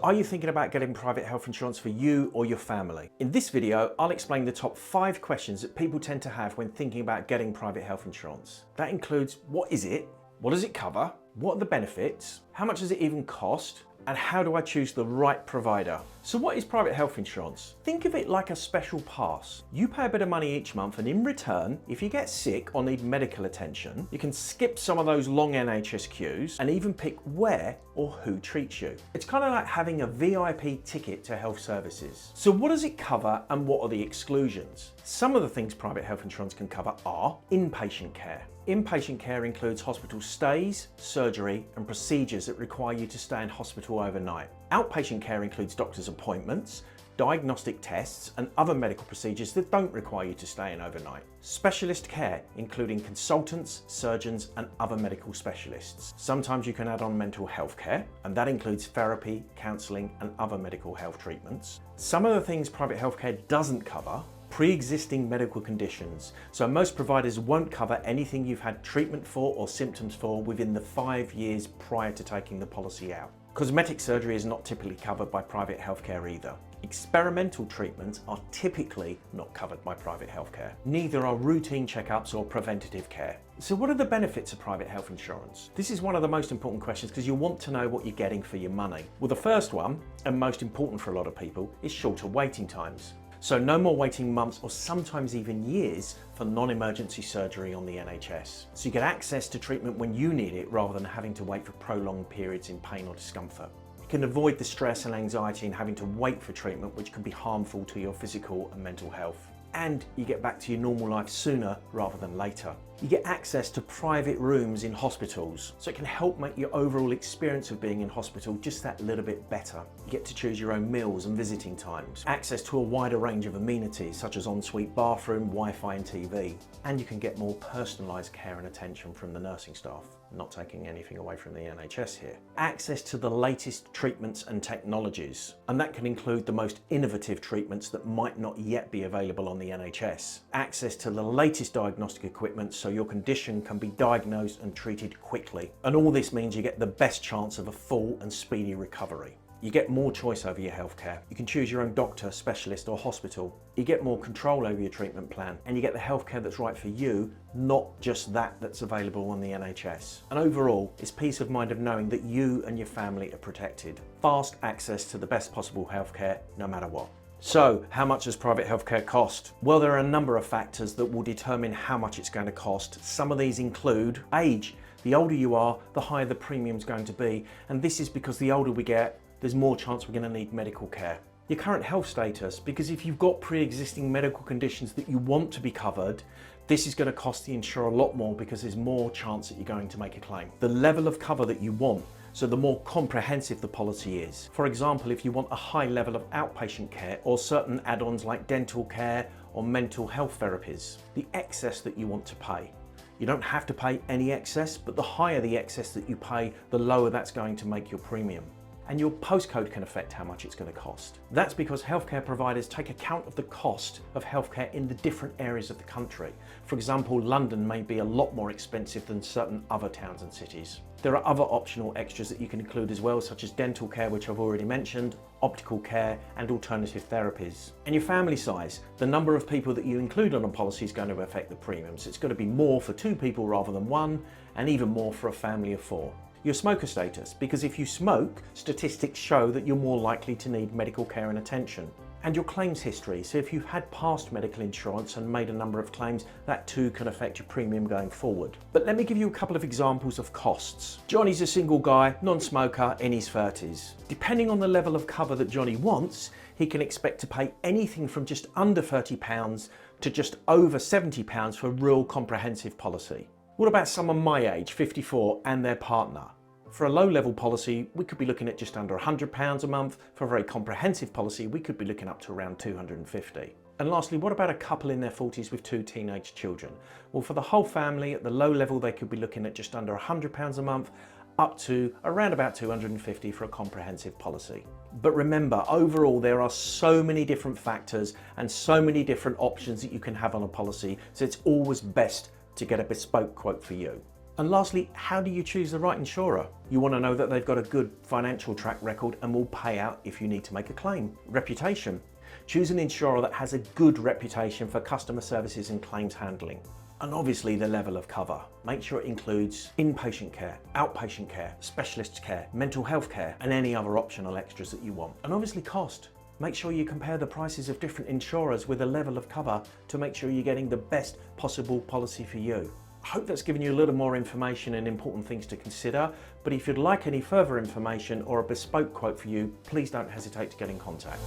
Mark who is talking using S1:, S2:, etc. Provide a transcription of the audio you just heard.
S1: Are you thinking about getting private health insurance for you or your family? In this video, I'll explain the top 5 questions that people tend to have when thinking about getting private health insurance. That includes, what is it? What does it cover? What are the benefits? How much does it even cost? And how do I choose the right provider? So what is private health insurance? Think of it like a special pass. You pay a bit of money each month, and in return, if you get sick or need medical attention, you can skip some of those long NHS queues and even pick where or who treats you. It's kind of like having a VIP ticket to health services. So what does it cover and what are the exclusions? Some of the things private health insurance can cover are inpatient care. Inpatient care includes hospital stays, surgery, and procedures that require you to stay in hospital overnight. Outpatient care includes doctor's appointments, diagnostic tests, and other medical procedures that don't require you to stay in overnight. Specialist care, including consultants, surgeons, and other medical specialists. Sometimes you can add on mental health care, and that includes therapy, counselling, and other medical health treatments. Some of the things private healthcare doesn't cover: pre-existing medical conditions. So most providers won't cover anything you've had treatment for or symptoms for within the 5 years prior to taking the policy out. Cosmetic surgery is not typically covered by private healthcare either. Experimental treatments are typically not covered by private healthcare. Neither are routine checkups or preventative care. So what are the benefits of private health insurance? This is one of the most important questions because you want to know what you're getting for your money. Well, the first one, and most important for a lot of people, is shorter waiting times. So no more waiting months or sometimes even years for non-emergency surgery on the NHS. So you get access to treatment when you need it rather than having to wait for prolonged periods in pain or discomfort. You can avoid the stress and anxiety in having to wait for treatment, which can be harmful to your physical and mental health. And you get back to your normal life sooner rather than later. You get access to private rooms in hospitals, so it can help make your overall experience of being in hospital just that little bit better. You get to choose your own meals and visiting times, access to a wider range of amenities such as ensuite bathroom, Wi-Fi and TV, and you can get more personalised care and attention from the nursing staff. Not taking anything away from the NHS here. Access to the latest treatments and technologies, and that can include the most innovative treatments that might not yet be available on the NHS. Access to the latest diagnostic equipment so your condition can be diagnosed and treated quickly. And all this means you get the best chance of a full and speedy recovery. You get more choice over your healthcare. You can choose your own doctor, specialist or hospital. You get more control over your treatment plan, and you get the healthcare that's right for you, not just that's available on the NHS. And overall, it's peace of mind of knowing that you and your family are protected. Fast access to the best possible healthcare, no matter what. So, how much does private healthcare cost? Well, there are a number of factors that will determine how much it's going to cost. Some of these include age. The older you are, the higher the premium's going to be, and this is because the older we get, there's more chance we're going to need medical care. Your current health status, because if you've got pre-existing medical conditions that you want to be covered, this is going to cost the insurer a lot more because there's more chance that you're going to make a claim. The level of cover that you want, so the more comprehensive the policy is. For example, if you want a high level of outpatient care or certain add-ons like dental care or mental health therapies, the excess that you want to pay. You don't have to pay any excess, but the higher the excess that you pay, the lower that's going to make your premium. And your postcode can affect how much it's going to cost. That's because healthcare providers take account of the cost of healthcare in the different areas of the country. For example, London may be a lot more expensive than certain other towns and cities. There are other optional extras that you can include as well, such as dental care, which I've already mentioned, optical care, and alternative therapies. And your family size, the number of people that you include on a policy is going to affect the premiums. It's going to be more for 2 people rather than 1, and even more for a family of 4. Your smoker status, because if you smoke, statistics show that you're more likely to need medical care and attention. And your claims history, so if you've had past medical insurance and made a number of claims, that too can affect your premium going forward. But let me give you a couple of examples of costs. Johnny's a single guy, non-smoker, in his 30s. Depending on the level of cover that Johnny wants, he can expect to pay anything from just under £30 to just over £70 for a real comprehensive policy. What about someone my age, 54, and their partner? For a low-level policy, we could be looking at just under £100 a month. For a very comprehensive policy, we could be looking up to around $250. And lastly, what about a couple in their 40s with 2 teenage children? Well, for the whole family, at the low level, they could be looking at just under £100 a month, up to around about $250 for a comprehensive policy. But remember, overall, there are so many different factors and so many different options that you can have on a policy, so it's always best to get a bespoke quote for you. And lastly, how do you choose the right insurer? You want to know that they've got a good financial track record and will pay out if you need to make a claim. Reputation. Choose an insurer that has a good reputation for customer services and claims handling. And obviously the level of cover. Make sure it includes inpatient care, outpatient care, specialist care, mental health care, and any other optional extras that you want. And obviously cost. Make sure you compare the prices of different insurers with a level of cover to make sure you're getting the best possible policy for you. I hope that's given you a little more information and important things to consider, but if you'd like any further information or a bespoke quote for you, please don't hesitate to get in contact.